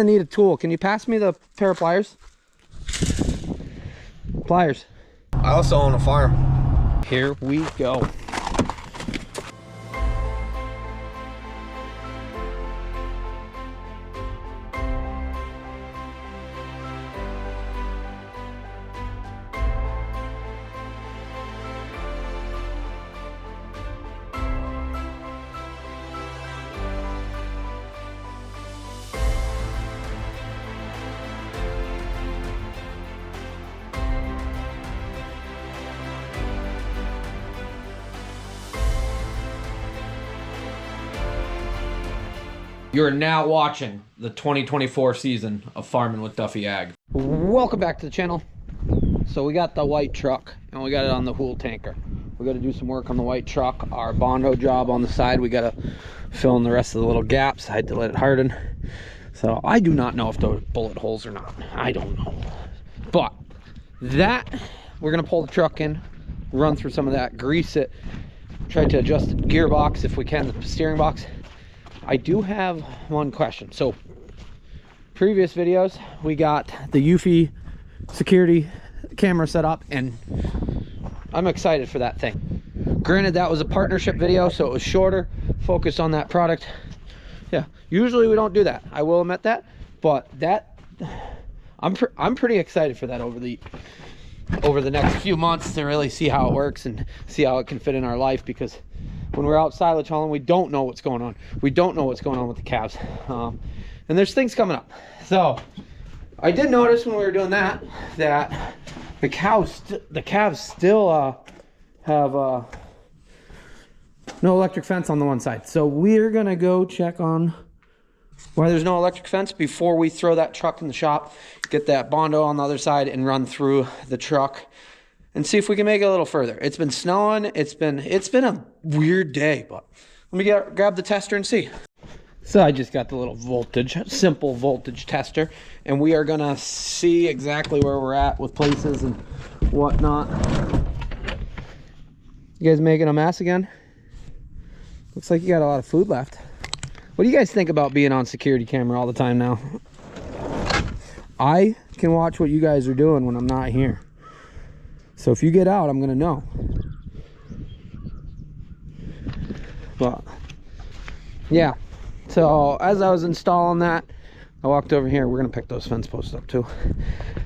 I need a tool. Can you pass me the pair of pliers? Pliers. I also own a farm. Here we go. You're now watching the 2024 season of Farming with Duffy Ag. Welcome back to the channel. So we got the white truck and we got it on the Hool tanker. We got to do some work on the white truck. Our Bondo job on the side, we got to fill in the rest of the little gaps. I had to let it harden. So I do not know if those bullet holes or not. I don't know. But that, we're going to pull the truck in, run through some of that, grease it, try to adjust the gearbox if we can, the steering box. I do have one question. So previous videos, we got the Duffy security camera set up and I'm excited for that thing. Granted, that was a partnership video, so it was shorter, focused on that product. Yeah, usually we don't do that. I will admit that, but that I'm pretty excited for that over the next few months to really see how it works and see how it can fit in our life, because when we're out silage hauling, we don't know what's going on. We don't know what's going on with the calves. And there's things coming up. So I did notice when we were doing that the calves still have no electric fence on the one side. So we're gonna go check on why there's no electric fence before we throw that truck in the shop, get that Bondo on the other side and run through the truck and see if we can make it a little further. It's been snowing. It's been a weird day, but let me grab the tester and see. So I just got the little simple voltage tester, and we are gonna see exactly where we're at with places and whatnot. You guys making a mess again? Looks like you got a lot of food left. What do you guys think about being on security camera all the time now? I can watch what you guys are doing when I'm not here. So if you get out, I'm gonna know. But yeah, so as I was installing that, I walked over here. We're gonna pick those fence posts up too.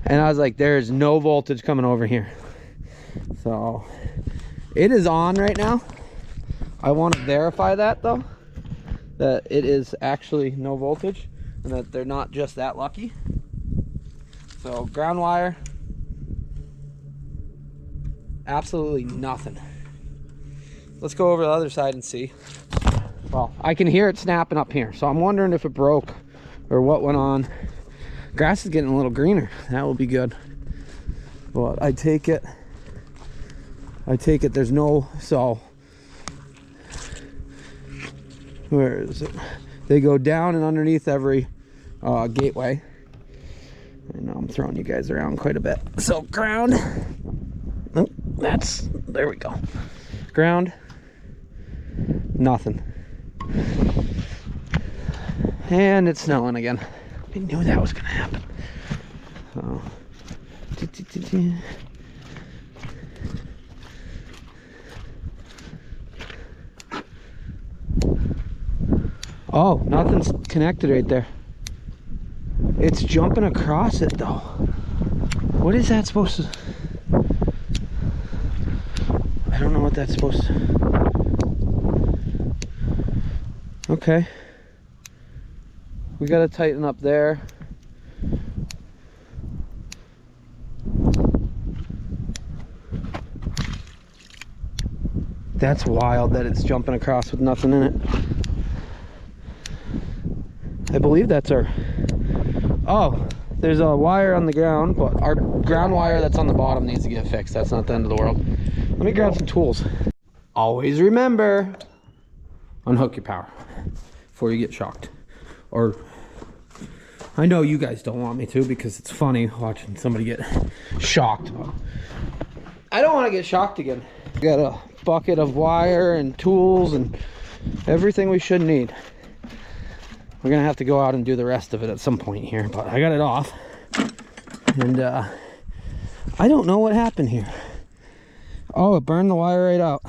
And I was like, there's no voltage coming over here. So it is on right now. I want to verify that though, that it is actually no voltage and that they're not just that lucky. So ground wire, absolutely nothing. Let's go over the other side and see. Well, I can hear it snapping up here, so I'm wondering if it broke or what went on. Grass is getting a little greener. That will be good. But I take it there's no, so where is it? They go down and underneath every gateway. I know I'm throwing you guys around quite a bit. So ground, oh, there we go. Ground, nothing. And it's snowing again. I knew that was gonna happen. So, oh, nothing's connected right there. It's jumping across it though. What is that supposed to? I don't know what that's supposed to. Okay. We gotta tighten up there. That's wild that it's jumping across with nothing in it. I believe that's our, oh, there's a wire on the ground, but our ground wire that's on the bottom needs to get fixed. That's not the end of the world. Let me grab some tools. Always remember, unhook your power before you get shocked. Or, I know you guys don't want me to because it's funny watching somebody get shocked. But I don't want to get shocked again. We got a bucket of wire and tools and everything we should need. We're gonna have to go out and do the rest of it at some point here, but I got it off. And I don't know what happened here. Oh, it burned the wire right out.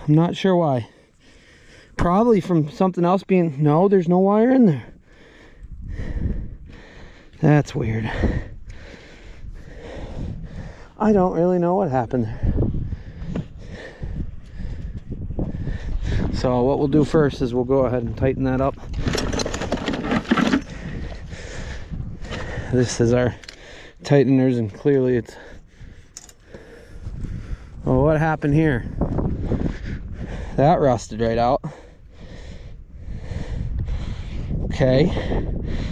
I'm not sure why. Probably from something else being... No, there's no wire in there. That's weird. I don't really know what happened there. So what we'll do first is we'll go ahead and tighten that up. This is our tighteners, and clearly it's... Well, what happened here? That rusted right out. Okay,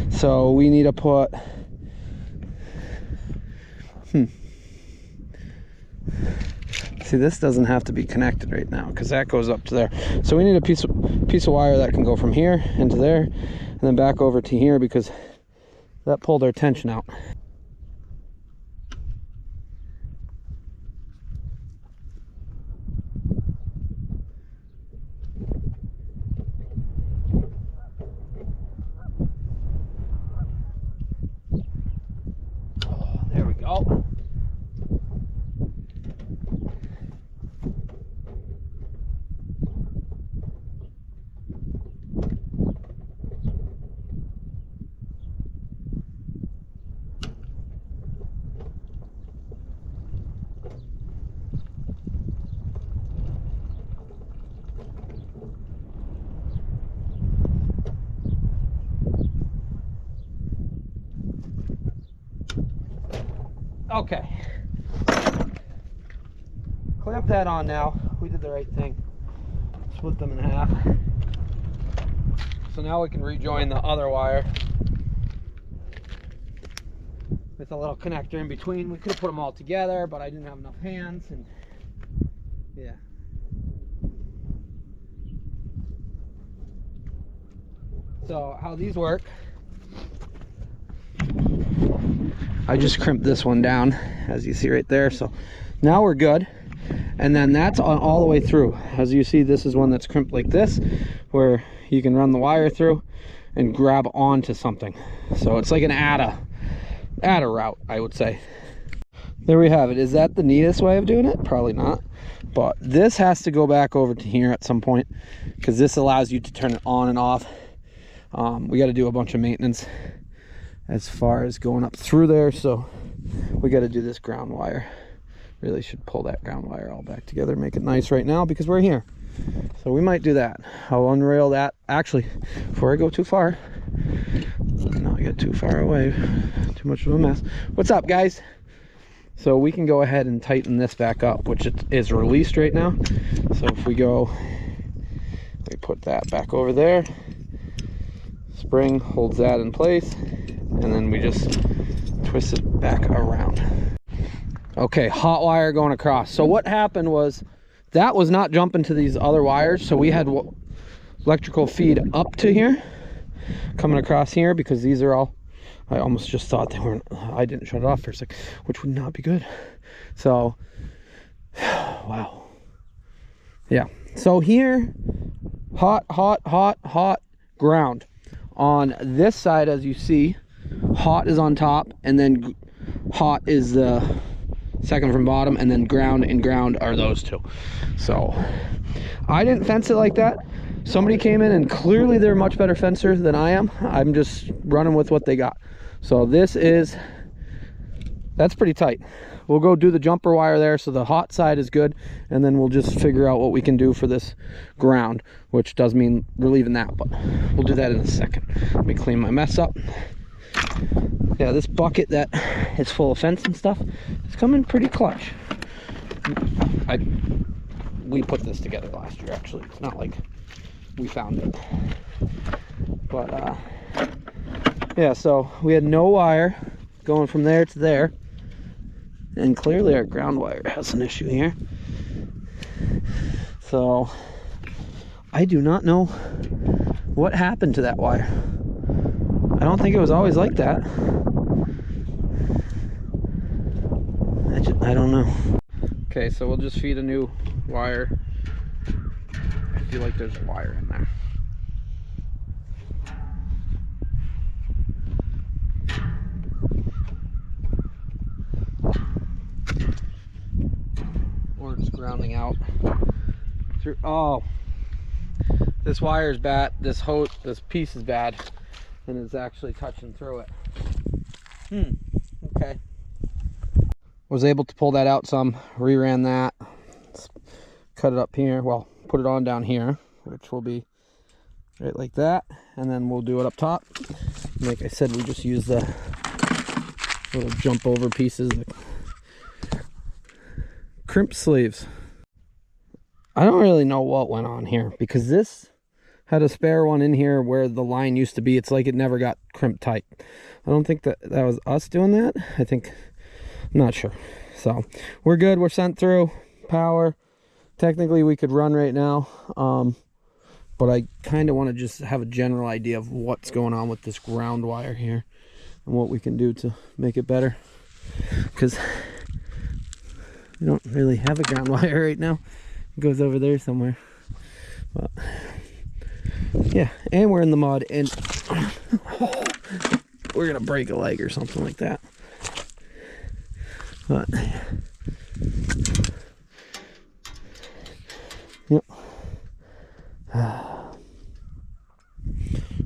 so we need to put... See, this doesn't have to be connected right now because that goes up to there. So we need a piece of wire that can go from here into there and then back over to here, because that pulled our tension out. Oh, there we go. Okay, clamp that on now. We did the right thing. Split them in half. So now we can rejoin the other wire with a little connector in between. We could have put them all together, but I didn't have enough hands, and yeah. So how these work, I just crimped this one down, as you see right there. So now we're good. And then that's on all the way through. As you see, this is one that's crimped like this, where you can run the wire through and grab onto something. So it's like an ATA route, I would say. There we have it. Is that the neatest way of doing it? Probably not. But this has to go back over to here at some point, because this allows you to turn it on and off. We got to do a bunch of maintenance as far as going up through there, so we got to do this ground wire. Really should pull that ground wire all back together, make it nice right now, because we're here. So we might do that. I'll unrail that. Actually, before I go too far, not get too far away, too much of a mess. What's up, guys? So we can go ahead and tighten this back up, which it is released right now. So if we go, we put that back over there, spring holds that in place, and then we just twist it back around. Okay, hot wire going across. So what happened was that was not jumping to these other wires, so we had electrical feed up to here, coming across here, because these are all, I almost just thought they weren't, I didn't shut it off for a sec, which would not be good. So wow, yeah. So here, hot ground. On this side, as you see, hot is on top, and then hot is the second from bottom, and then ground and ground are those two. So I didn't fence it like that. Somebody came in and clearly they're much better fencer than I am. I'm just running with what they got. So this is, that's pretty tight. We'll go do the jumper wire there, so the hot side is good, and then we'll just figure out what we can do for this ground, which does mean relieving that, but we'll do that in a second. Let me clean my mess up. Yeah, this bucket that is full of fence and stuff, it's coming pretty clutch. We put this together last year, actually. It's not like we found it. But yeah, so we had no wire going from there to there, and clearly our ground wire has an issue here. So I do not know what happened to that wire. I don't think it was always like that. I don't know. Okay, so we'll just feed a new wire. I feel like there's a wire in there. through. Oh, this wire is bad. This piece is bad, and it's actually touching through it. Okay. Was able to pull that out some. Reran that. Cut it up here. Well, put it on down here, which will be right like that, and then we'll do it up top. Like I said, we just use the little jump over pieces, the crimp sleeves. I don't really know what went on here, because this had a spare one in here where the line used to be. It's like it never got crimped tight. I don't think that was us doing that. I'm not sure. So we're good. We're sent through. Power. Technically we could run right now, but I kind of want to just have a general idea of what's going on with this ground wire here and what we can do to make it better, because we don't really have a ground wire right now. It goes over there somewhere. But yeah, and we're in the mud, and we're gonna break a leg or something like that. But yep.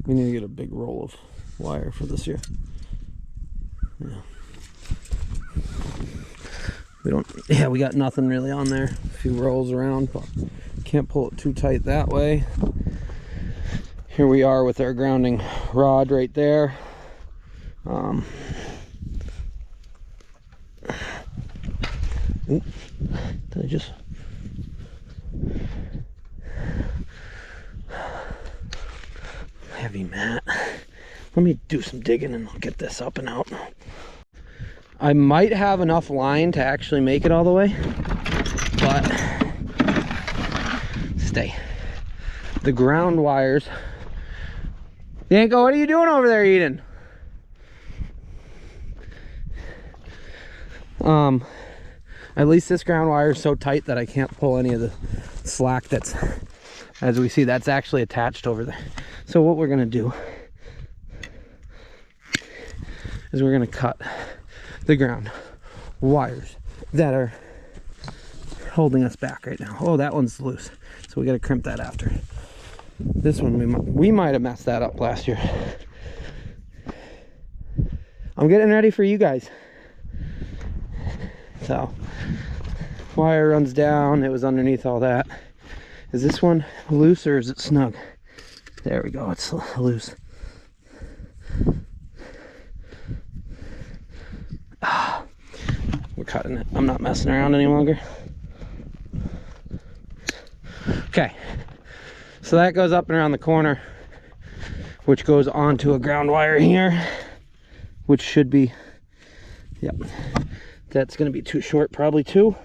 We need to get a big roll of wire for this year. Yeah. We got nothing really on there. A few rolls around, but can't pull it too tight that way. Here we are with our grounding rod right there. Did I just... Heavy mat. Let me do some digging and I'll get this up and out. I might have enough line to actually make it all the way, but stay. The ground wires. Yanko, what are you doing over there, Eden? At least this ground wire is so tight that I can't pull any of the slack that's, as we see, that's actually attached over there. So what we're gonna do is we're gonna cut the ground wires that are holding us back right now. Oh, that one's loose, so we got to crimp that after. This one we might have messed that up last year. I'm getting ready for you guys. So wire runs down. It was underneath all that. Is this one loose or is it snug? There we go, it's loose. We're cutting it. I'm not messing around any longer. Okay, so that goes up and around the corner, which goes onto a ground wire here, which should be, yep, that's gonna be too short, probably too.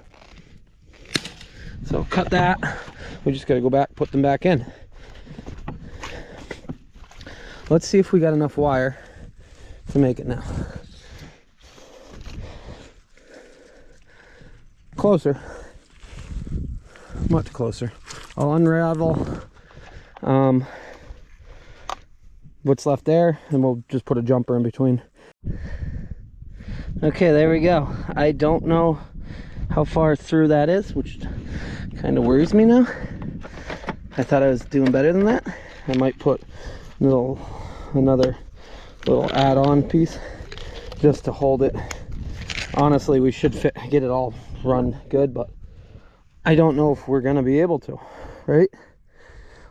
So cut that. We just gotta go back, put them back in. Let's see if we got enough wire to make it now. Closer, much closer. I'll unravel what's left there, and we'll just put a jumper in between. Okay, there we go. I don't know how far through that is, which kind of worries me now. I thought I was doing better than that. I might put another little add-on piece just to hold it. Honestly, we should get it all run good, but I don't know if we're gonna be able to, right?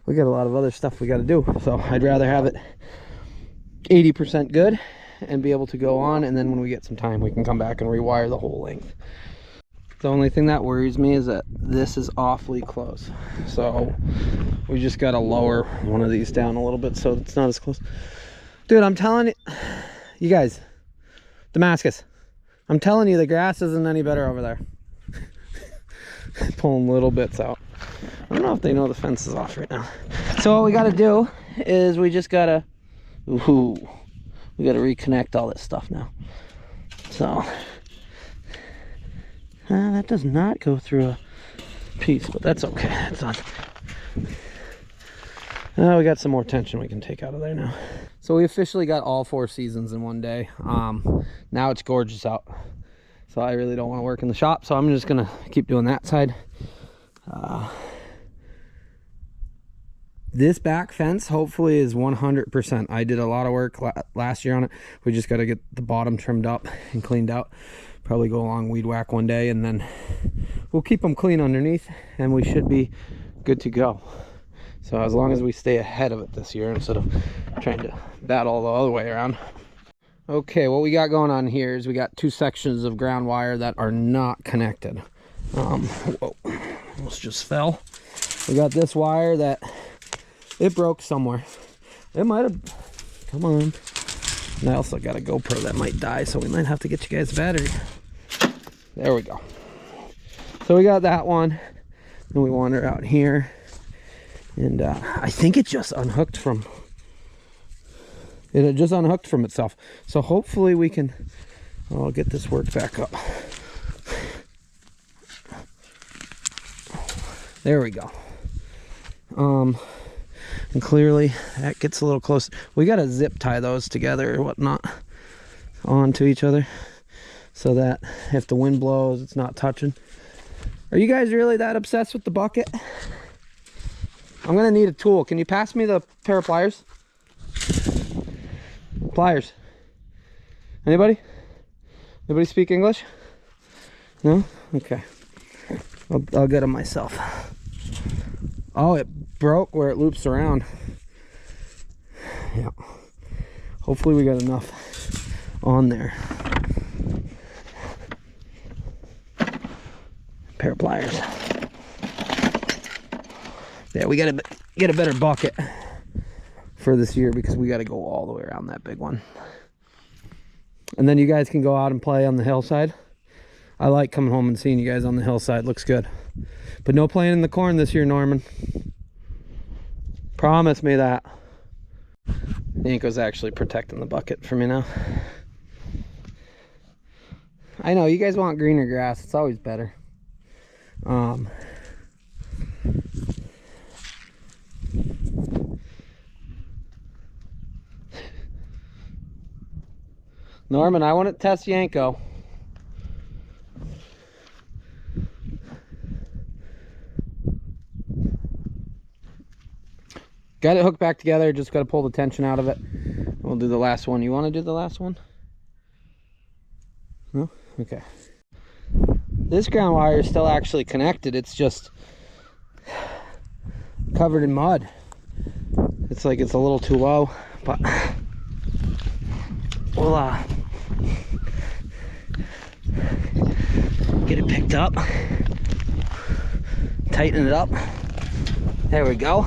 We got a lot of other stuff we got to do, so I'd rather have it 80% good and be able to go on, and then when we get some time we can come back and rewire the whole length. The only thing that worries me is that this is awfully close, so we just got to lower one of these down a little bit so it's not as close. Dude, I'm telling you guys, Damascus, I'm telling you, the grass isn't any better over there. Pulling little bits out. I don't know if they know the fence is off right now. So what we got to do is we just got to, we got to reconnect all this stuff now. So that does not go through a piece, but that's okay. It's not. We got some more tension we can take out of there now. So we officially got all 4 seasons in one day. Now it's gorgeous out, so I really don't want to work in the shop, so I'm just gonna keep doing that side. This back fence hopefully is 100%. I did a lot of work last year on it. We just got to get the bottom trimmed up and cleaned out. Probably go along weed whack one day, and then we'll keep them clean underneath, and we should be good to go. So as long as we stay ahead of it this year instead of trying to battle the other way around. Okay, what we got going on here is we got 2 sections of ground wire that are not connected. Whoa, almost just fell. We got this wire that it broke somewhere. It might have, come on. And I also got a GoPro that might die, so we might have to get you guys a battery. There we go. So we got that one. Then we wander out here. And I think it just unhooked from, it had just unhooked from itself. So hopefully we can, I'll get this worked back up. There we go. And clearly that gets a little close. We got to zip tie those together or whatnot onto each other so that if the wind blows, it's not touching. Are you guys really that obsessed with the bucket? I'm gonna need a tool. Can you pass me the pair of pliers? Pliers. Anybody? Anybody speak English? No? Okay. I'll get them myself. Oh, it broke where it loops around. Yeah. Hopefully we got enough on there. Pair of pliers. Yeah, we gotta get a better bucket for this year because we gotta go all the way around that big one. And then you guys can go out and play on the hillside. I like coming home and seeing you guys on the hillside. Looks good. But no playing in the corn this year, Norman. Promise me that. Yanko's actually protecting the bucket for me now. I know, you guys want greener grass. It's always better. Norman, I want to test Yanko. Got it hooked back together, just got to pull the tension out of it. We'll do the last one. You want to do the last one? No? Okay. This ground wire is still actually connected. It's just covered in mud. It's like it's a little too low, but we'll get it picked up, tighten it up. There we go.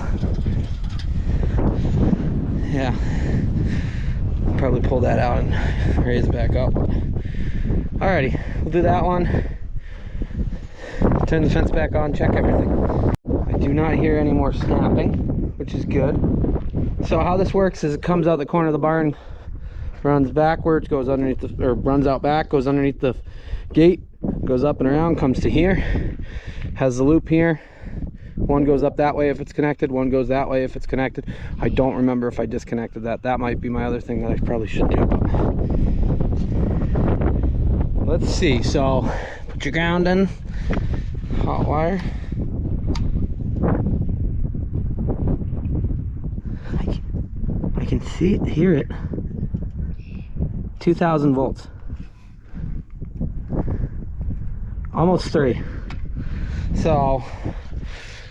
Yeah, probably pull that out and raise it back up. Alrighty, we'll do that one. Turn the fence back on, check everything. I do not hear any more snapping, which is good. So how this works is it comes out the corner of the barn, runs backwards, goes underneath the, or runs out back, goes underneath the gate, goes up and around, comes to here, has the loop here. One goes up that way if it's connected, one goes that way if it's connected. I don't remember if I disconnected that. That might be my other thing that I probably should do. But let's see. So put your ground in, hot wire. I can see it, hear it. 2,000 volts. Almost 3. So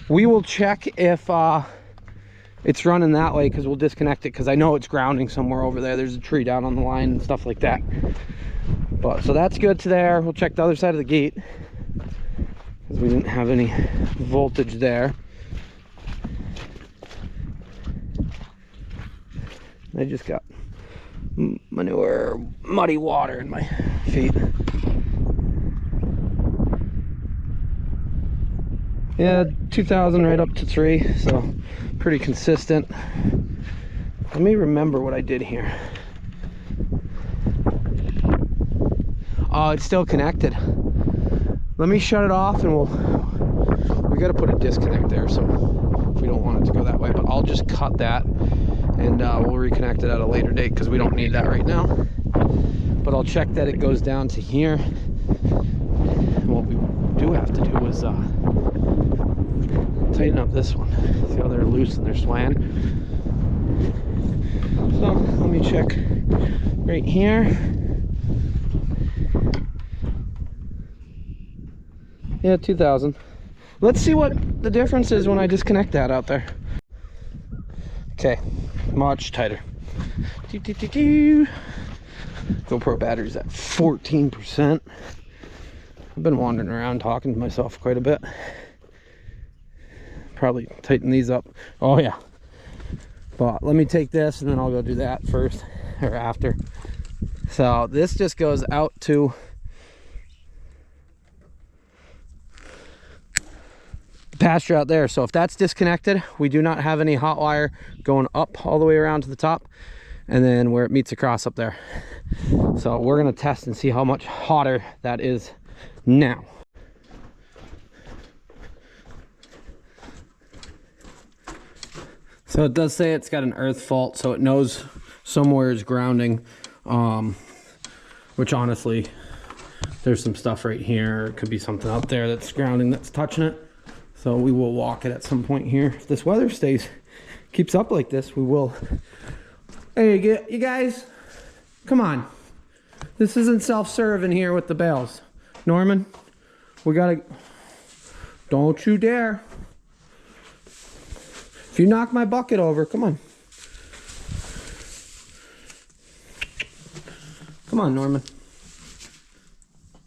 we will check if it's running that way, because we'll disconnect it, because I know it's grounding somewhere over there. There's a tree down on the line and stuff like that. But so that's good to there. We'll check the other side of the gate, because we didn't have any voltage there. I just got manure, muddy water in my feet. Yeah, 2,000 right up to 3, so pretty consistent. Let me remember what I did here. Oh, it's still connected. Let me shut it off, and we got to put a disconnect there, so if we don't want it to go that way, but I'll just cut that, and we'll reconnect it at a later date, because we don't need that right now. But I'll check that it goes down to here. And what we do have to do is tighten up this one. See how they're loose and they're swaying. So let me check right here. Yeah, 2,000. Let's see what the difference is when I disconnect that out there. Okay, much tighter. GoPro battery's at 14%. I've been wandering around talking to myself quite a bit. Probably tighten these up. Oh yeah. But let me take this and then I'll go do that first or after. So this just goes out to the pasture out there. So if that's disconnected, we do not have any hot wire going up all the way around to the top and then where it meets across up there. So we're gonna test and see how much hotter that is now. So it does say it's got an earth fault, so it knows somewhere is grounding, which honestly, there's some stuff right here. It could be something out there that's grounding that's touching it. So we will walk it at some point here. If this weather keeps up like this, we will. Hey, you guys, come on. This isn't self-serve in here with the bales. Norman, we gotta, don't you dare. If you knock my bucket over, come on. Come on, Norman.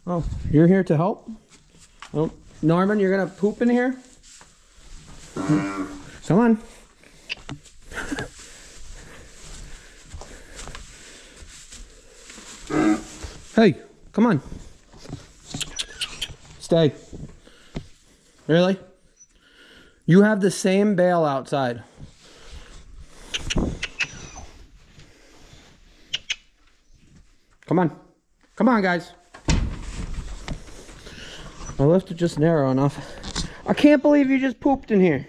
Oh, you're here to help? Oh, Norman, you're gonna poop in here? Come on. Hey, come on. Stay. Really? You have the same bale outside. Come on. Come on, guys. I left it just narrow enough. I can't believe you just pooped in here.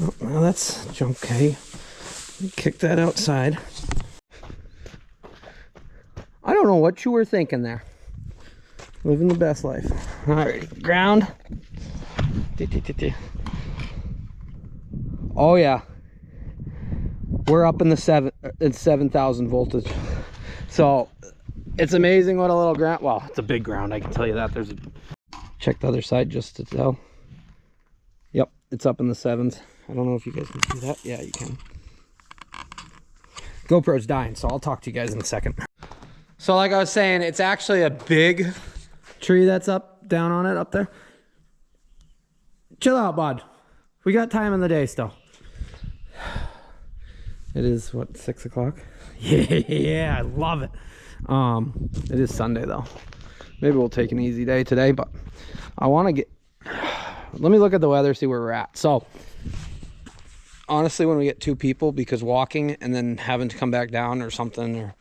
Oh, well, that's okay. Kick that outside. I don't know what you were thinking there. Living the best life. All right, ground. Oh yeah, we're up in the 7,000 voltage. So it's amazing what a little ground. Well, it's a big ground, I can tell you that. Check the other side just to tell. Yep, it's up in the 7s. I don't know if you guys can see that. Yeah, you can. GoPro's dying, so I'll talk to you guys in a second. So like I was saying, it's actually a big tree that's down on it up there. Chill out, bud. We got time in the day still. It is what, 6 o'clock? Yeah, I love it. It is Sunday though. Maybe we'll take an easy day today, but I want to let me look at the weather, see where we're at. So honestly, when we get 2 people, because walking and then having to come back down or something,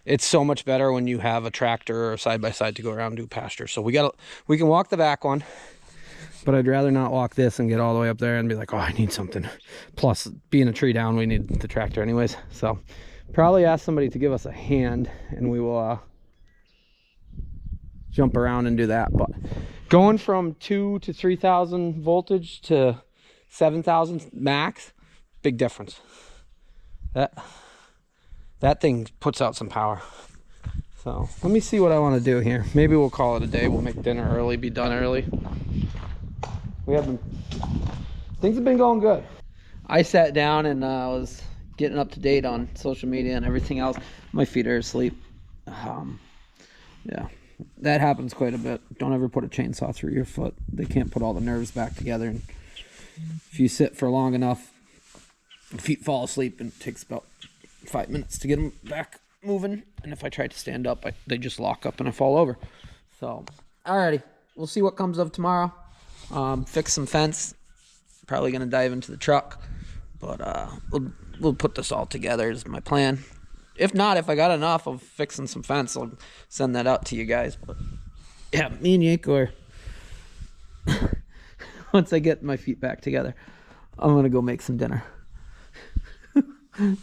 it's so much better when you have a tractor or a side-by-side to go around and do pasture. So we can walk the back one, but I'd rather not walk this and get all the way up there and be like, oh, I need something. Plus, being a tree down, we need the tractor anyways. So probably ask somebody to give us a hand and we will jump around and do that. But going from 2,000 to 3,000 voltage to 7,000 max, big difference. That thing puts out some power. So let me see what I want to do here. Maybe we'll call it a day. We'll make dinner early, be done early. Things have been going good. I sat down and was getting up to date on social media and everything else. My feet are asleep. Yeah, that happens quite a bit. Don't ever put a chainsaw through your foot. They can't put all the nerves back together. And if you sit for long enough, feet fall asleep and it takes about 5 minutes to get them back moving. And if I try to stand up, they just lock up and I fall over. So, alrighty. We'll see what comes of tomorrow. Fix some fence. Probably going to dive into the truck. But we'll put this all together is my plan. If not, if I got enough of fixing some fence, I'll send that out to you guys. But yeah, me and Yanko are... Once I get my feet back together, I'm going to go make some dinner.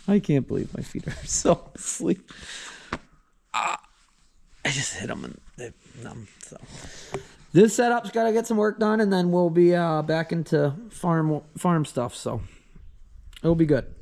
I can't believe my feet are so asleep. I just hit them and they're numb. So this setup's got to get some work done, and then we'll be back into farm stuff. So it'll be good.